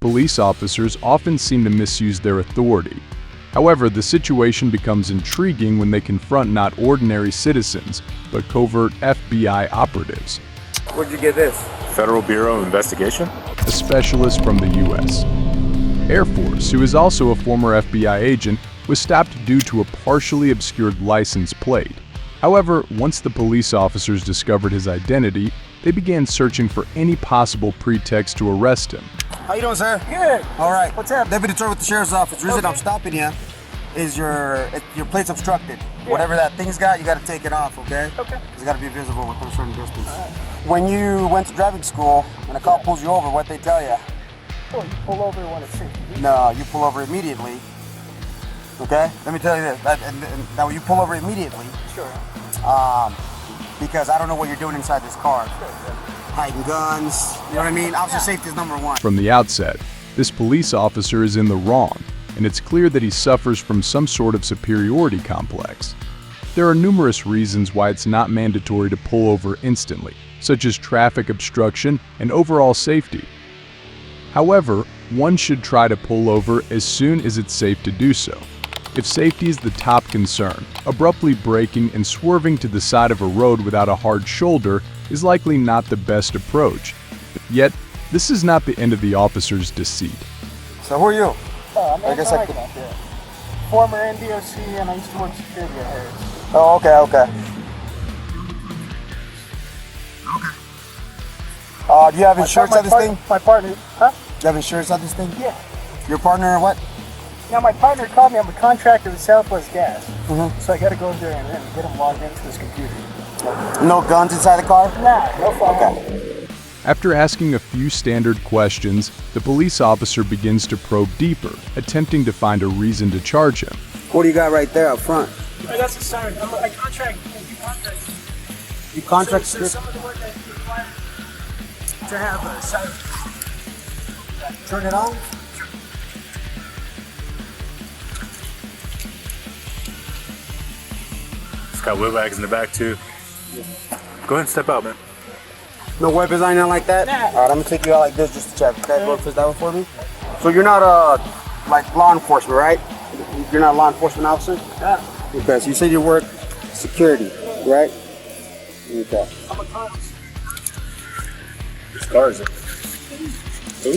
police officers often seem to misuse their authority. However, the situation becomes intriguing when they confront not ordinary citizens, but covert FBI operatives. Where'd you get this? Federal Bureau of Investigation? A specialist from the U.S. Air Force, who is also a former FBI agent, was stopped due to a partially obscured license plate. However, once the police officers discovered his identity, they began searching for any possible pretext to arrest him. How you doing, sir? Good. All right. What's up? Deputy Troy with the Sheriff's Office. The reason Okay. I'm stopping you is your plate's obstructed. Whatever that thing's got, you got to take it off, okay? Okay. It's got to be visible within a certain distance. When you went to driving school and a cop pulls you over, what they tell you? Oh, you pull over when it's safe. No, you pull over immediately. Okay? Let me tell you this. And now, you pull over immediately Sure. because I don't know what you're doing inside this car. Hiding guns, you know what I mean? Officer safety is number one. From the outset, this police officer is in the wrong, and it's clear that he suffers from some sort of superiority complex. There are numerous reasons why it's not mandatory to pull over instantly, such as traffic obstruction and overall safety. However, one should try to pull over as soon as it's safe to do so. If safety is the top concern, abruptly braking and swerving to the side of a road without a hard shoulder is likely not the best approach. Yet, this is not the end of the officer's deceit. So who are you? Oh, I'm I guess I could- out there. Former NDOC, and I used to work security at Harris. Oh, okay. Do you have insurance on this thing? My partner, huh? Do you have insurance on this thing? Yeah. Your partner or what? Now my partner called me. I'm a contractor with Southwest Gas, Mm-hmm. so I got to go in there and get him logged into his computer. No guns inside the car? Nah, no phone. Okay. After asking a few standard questions, the police officer begins to probe deeper, attempting to find a reason to charge him. What do you got right there up front? That's a siren. I contract. You contract So script? some of the work that you require to have a siren. Turn it on? It's got wheel bags in the back too. Go ahead and step out, man. No weapons or anything like that? Nah. All right, I'm gonna take you out like this just to check. Okay, go twist that one for me. So you're not like law enforcement, right? You're not a law enforcement officer? Yeah. Okay, so you said you work security, right? Okay. I'm a contractor. Whose car is it? Who?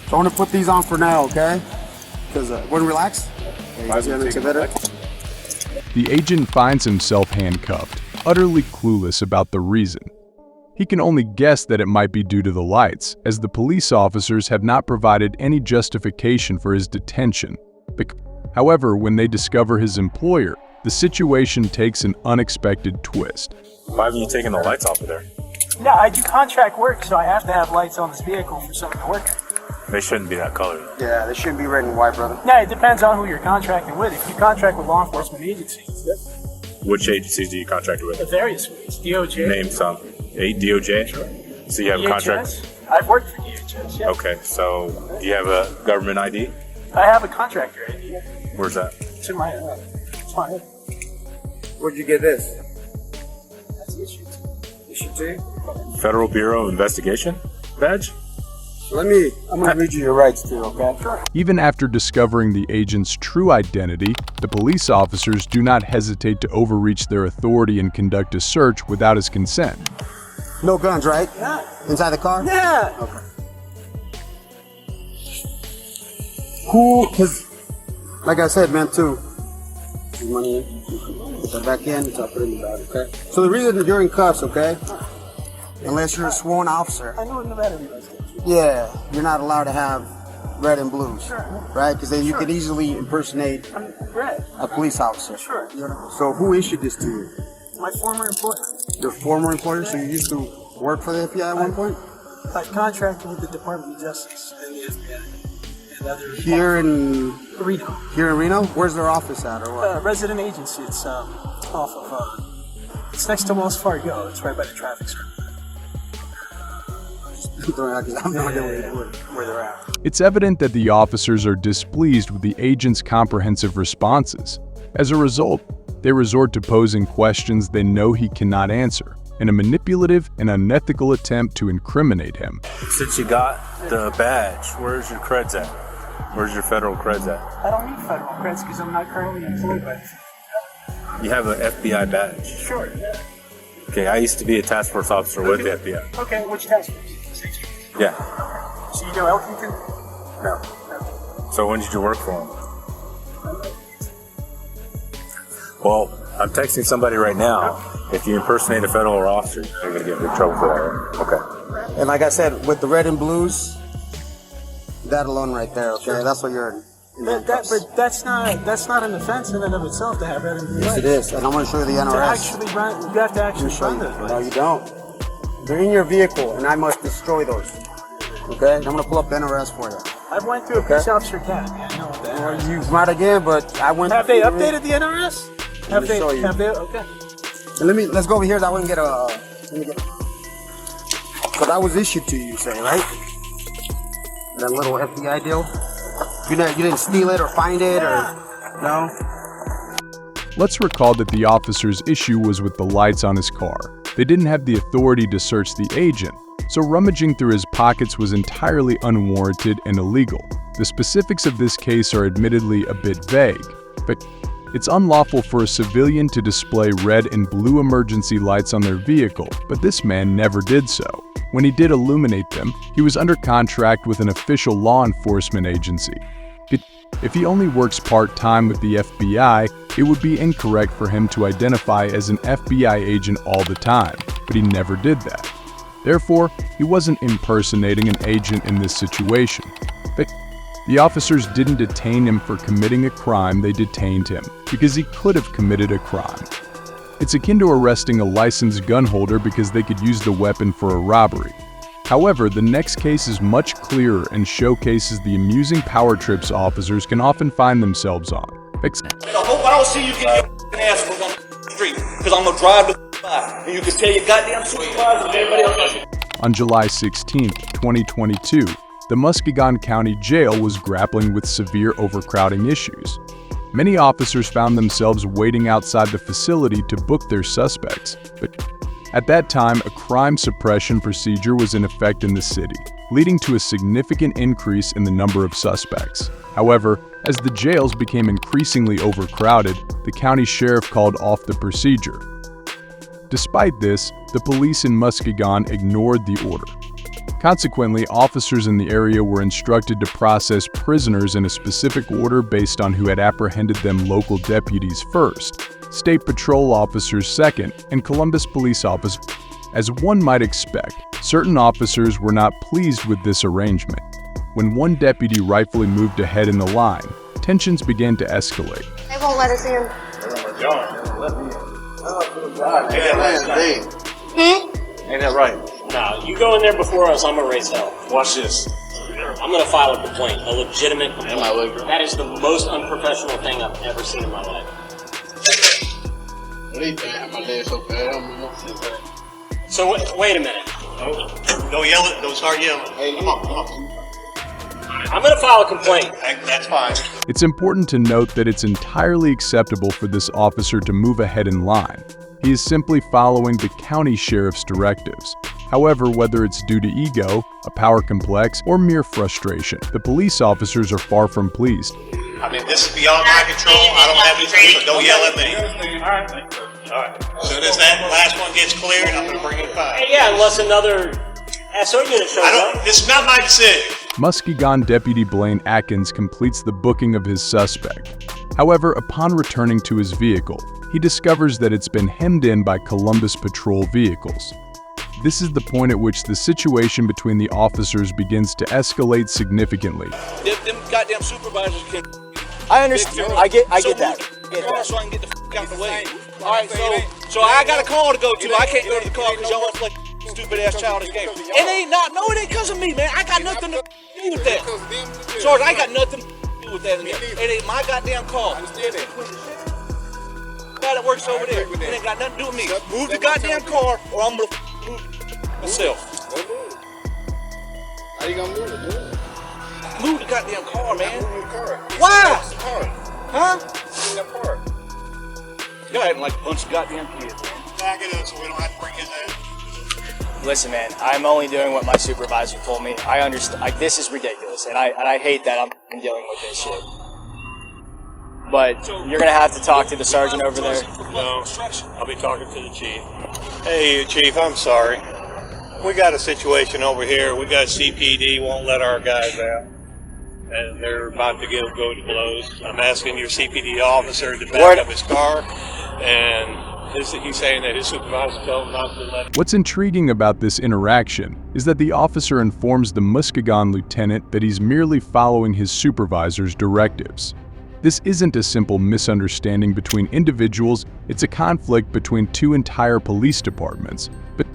So I'm gonna put these on for now, okay? Because when relax. Might as well take it. The agent finds himself handcuffed, utterly clueless about the reason. He can only guess that it might be due to the lights, as the police officers have not provided any justification for his detention. However, when they discover his employer, the situation takes an unexpected twist. Why haven't you taken the lights off of there? Yeah, I do contract work, so I have to have lights on this vehicle for someone to work. They shouldn't be that color. Yeah, they shouldn't be red and white, brother. Yeah, it depends on who you're contracting with. If you contract with law enforcement agencies, Which agencies do you contract with? the various ways. DOJ. Name some. DOJ? Sure. So you have a contract? DHS. I've worked for DHS, yeah. Okay, so do you have a government ID? I have a contractor ID. Where's that? It's in my, it's my, Where'd you get this? that's the issue. Issue two? Federal Bureau of Investigation badge? I'm gonna read you your rights too, okay? Sure. Even after discovering the agent's true identity, the police officers do not hesitate to overreach their authority and conduct a search without his consent. No guns, right? Yeah. Inside the car? Yeah. Okay. Who, cause, like I said, man, too, money in, put that back in, so I put it in the bag, okay? So the reason you're in cuffs, okay? Unless you're a sworn officer, I know Nevada realized that. yeah, you're not allowed to have red and blues, Sure. right? Because then you Sure. could easily impersonate I'm red. a police officer. Sure. So who issued this to you? My former employer. Your former employer? So you used to work for the FBI at one point? I contracted with the Department of Justice and the FBI and other Here in Reno. Where's their office at, or what? Resident agency. It's off of it's next to Wells Fargo. It's right by the traffic circle. I have no idea where they're at. It's evident that the officers are displeased with the agent's comprehensive responses. As a result, they resort to posing questions they know he cannot answer. in a manipulative and unethical attempt to incriminate him. Since you got the badge, where's your creds at? Where's your federal creds at? I don't need federal credits because I'm not currently employed by the You have an FBI badge. Sure. Okay, I used to be a task force officer with the FBI. Okay, which task force? Yeah. So you know Elkington? No. So when did you work for him? Well, I'm texting somebody right now. If you impersonate a federal officer, you're going to get in trouble for that. Okay. And like I said, with the red and blues, that alone right there, okay? That's what you're in. But that's not an offense in and of itself to have red and blue Yes, lights. it is. And I'm going to show you the To NRS. actually run, you have to actually run those No, lights. you don't. They're in your vehicle, and I must destroy those. Okay? I'm going to pull up the NRS for you. I went through a police officer academy. I know what that Well, is. you might again, but I went. Have they updated the NRS? Let me show you. Have they? Okay. And let's go over here. That way we can get a. So that was issued to you, say, right? That little FBI deal. You didn't steal it or find it or no? Let's recall that the officer's issue was with the lights on his car. They didn't have the authority to search the agent, so rummaging through his pockets was entirely unwarranted and illegal. The specifics of this case are admittedly a bit vague, but it's unlawful for a civilian to display red and blue emergency lights on their vehicle, but this man never did so. When he did illuminate them, he was under contract with an official law enforcement agency. If he only works part-time with the FBI, it would be incorrect for him to identify as an FBI agent all the time, but he never did that. Therefore, he wasn't impersonating an agent in this situation. The officers didn't detain him for committing a crime, they detained him because he could have committed a crime. It's akin to arresting a licensed gun holder because they could use the weapon for a robbery. However, the next case is much clearer and showcases the amusing power trips officers can often find themselves on. I hope I don't see you get your ass whooped on the street, because I'm gonna drive the by, and you can tell your goddamn supervisor and everybody else. On July 16, 2022, the Muskegon County Jail was grappling with severe overcrowding issues. Many officers found themselves waiting outside the facility to book their suspects, but at that time, a crime suppression procedure was in effect in the city, leading to a significant increase in the number of suspects. However, as the jails became increasingly overcrowded, the county sheriff called off the procedure. Despite this, the police in Muskegon ignored the order. Consequently, officers in the area were instructed to process prisoners in a specific order based on who had apprehended them: local deputies first, state patrol officers second, and Columbus police officers. As one might expect, certain officers were not pleased with this arrangement. When one deputy rightfully moved ahead in the line, tensions began to escalate. They won't let us in. Ain't that right? No, you go in there before us, I'm gonna raise hell. Watch this. I'm gonna file a complaint, a legitimate complaint. That is the most unprofessional thing I've ever seen in my life. So wait a minute. Don't yell it. Don't start yelling. Hey, come on. I'm gonna file a complaint. That's fine. It's important to note that it's entirely acceptable for this officer to move ahead in line. He is simply following the county sheriff's directives. However, whether it's due to ego, a power complex, or mere frustration, the police officers are far from pleased. I mean, this is beyond my control. I don't have any, so don't yell at me. All right. As soon as that last one gets cleared, I'm gonna bring it back. Hey, yeah, unless another SO unit shows up. This is not my decision. Muskegon Deputy Blaine Atkins completes the booking of his suspect. However, upon returning to his vehicle, he discovers that it's been hemmed in by Columbus Patrol vehicles. This is the point at which the situation between the officers begins to escalate significantly. Them goddamn supervisors can. I understand. I get that. So I can get the f out the way. All right, so I got a call to go to. I can't go to the call because y'all want to play stupid ass childish games. It ain't because of me, man. I got nothing to do with that. Sarge, I got nothing to do with that. It ain't my goddamn call. Guy that works over there. It ain't got nothing to do with me. Move the goddamn car, or I'm gonna move myself. How you gonna move it, dude? Move the goddamn car, man. Move the car. Why? It's the car. Huh? It's in that park. You're acting like a bunch of goddamn kids, man. Back it up so we don't have to bring it in. Listen, man, I'm only doing what my supervisor told me. I understand. This is ridiculous, and I hate that I'm dealing with this shit. But you're gonna have to talk to the sergeant over there. No, I'll be talking to the chief. Hey, chief, I'm sorry. We got a situation over here. We got CPD won't let our guys out, and they're about to go to blows. I'm asking your CPD officer to back up his car, and he's saying that his supervisor told him not to let him. What's intriguing about this interaction is that the officer informs the Muskegon lieutenant that he's merely following his supervisor's directives. This isn't a simple misunderstanding between individuals, it's a conflict between two entire police departments. But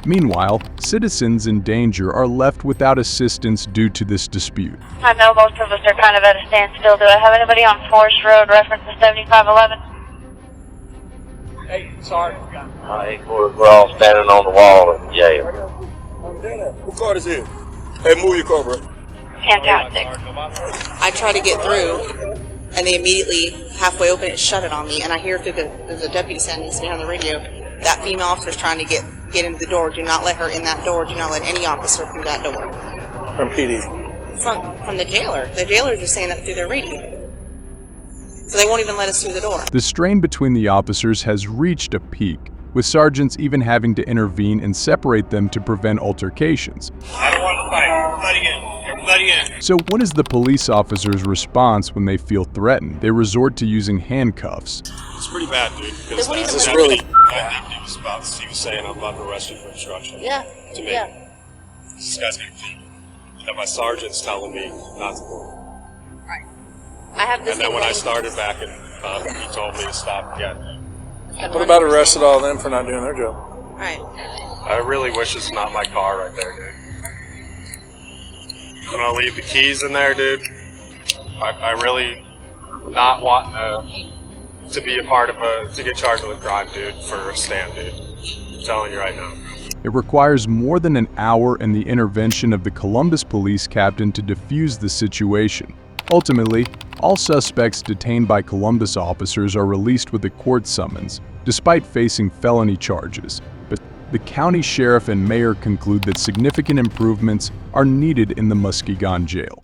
meanwhile, citizens in danger are left without assistance due to this dispute. I know most of us are kind of at a standstill. Do I have anybody on Forest Road reference to 7511? Hey, sorry. We're all standing on the wall in jail. What car is it? Hey, move your car, bro. Fantastic. I try to get through, and they immediately, halfway open it, shut it on me. And I hear through the deputy saying to me on the radio, that female officer's trying to get into the door. Do not let her in that door. Do not let any officer through that door. From PD. From the jailer. The jailers are saying that through their radio. So they won't even let us through the door. The strain between the officers has reached a peak, with sergeants even having to intervene and separate them to prevent altercations. I don't want to fight. Everybody in. Everybody in. So what is the police officer's response when they feel threatened? They resort to using handcuffs. It's pretty bad, dude. Because This really. he was saying I'm about to arrest you for obstruction. Yeah. To me. Yeah. This guy's gonna kill me. And my sergeant's telling me not to move. I have this. And then when I started backing up, he told me to stop again. What about arrested all of them for not doing their job? Right. I really wish it's not my car right there, dude. I'm gonna leave the keys in there, dude. I really not want to be a part of to get charged with a crime, dude, for a stand, dude. I'm telling you right now. It requires more than an hour and the intervention of the Columbus police captain to defuse the situation. Ultimately, all suspects detained by Columbus officers are released with a court summons, despite facing felony charges. But the county sheriff and mayor conclude that significant improvements are needed in the Muskegon jail.